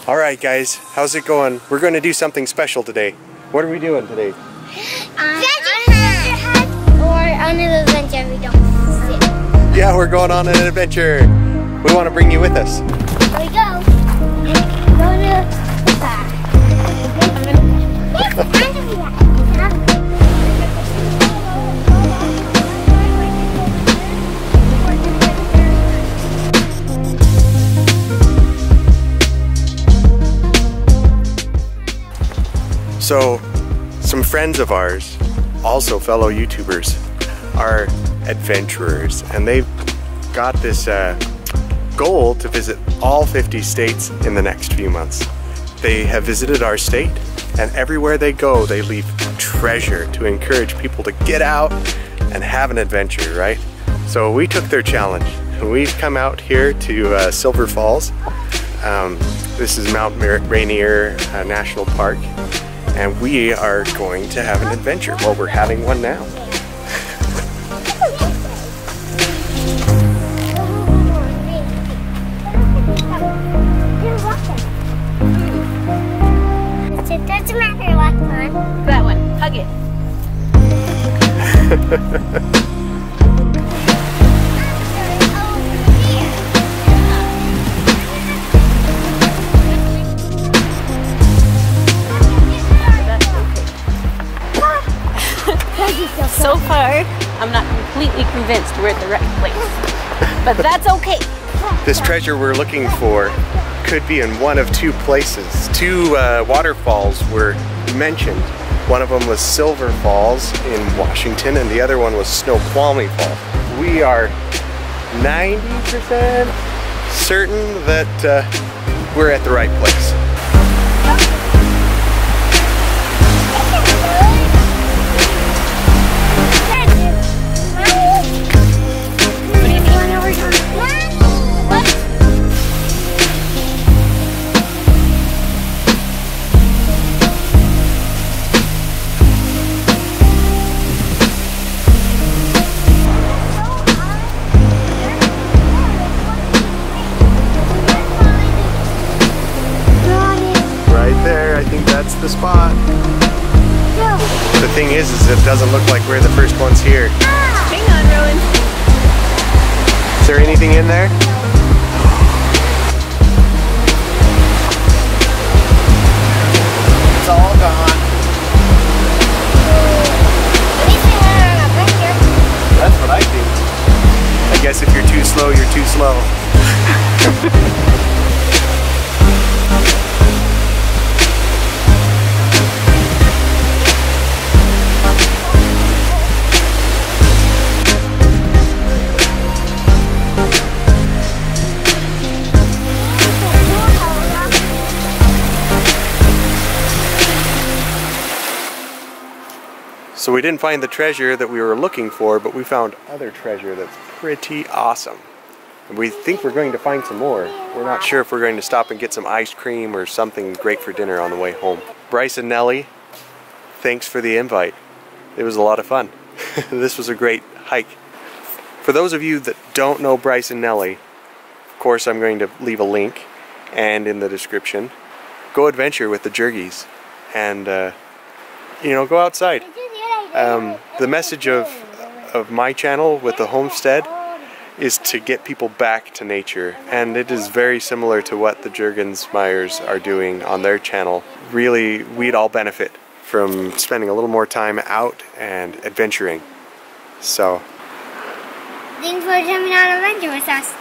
Alright guys, how's it going? We're going to do something special today. What are we doing today? Or on an adventure we don't sit. Yeah, we're going on an adventure. We want to bring you with us. Here we go. Go to the back. So, some friends of ours, also fellow YouTubers, are adventurers, and they've got this goal to visit all 50 states in the next few months. They have visited our state, and everywhere they go, they leave treasure to encourage people to get out and have an adventure, right? So we took their challenge. We've come out here to Silver Falls. This is Mt Rainier National Park. And we are going to have an adventure. Well, we're having one now. It doesn't matter what one. That one. Hug it. So far, I'm not completely convinced we're at the right place, but that's okay. This treasure we're looking for could be in one of two places. Two waterfalls were mentioned. One of them was Silver Falls in Washington, and the other one was Snoqualmie Falls. We are 90% certain that we're at the right place. That's the spot. No. The thing is it doesn't look like we're the first ones here. Hang on, Rowan. Is there anything in there? It's all gone. At least we went on a adventure. That's what I think. I guess if you're too slow, you're too slow. So we didn't find the treasure that we were looking for, but we found other treasure that's pretty awesome. And we think we're going to find some more. We're not sure if we're going to stop and get some ice cream or something great for dinner on the way home. Bryce and Nellie, thanks for the invite. It was a lot of fun. This was a great hike. For those of you that don't know Bryce and Nellie, of course I'm going to leave a link and in the description. Go adventure with the Jurgys and you know, go outside. The message of my channel with the homestead is to get people back to nature, and it is very similar to what the Jurgensmeyers are doing on their channel. Really, we'd all benefit from spending a little more time out and adventuring. So, Thanks for coming on an adventure with us.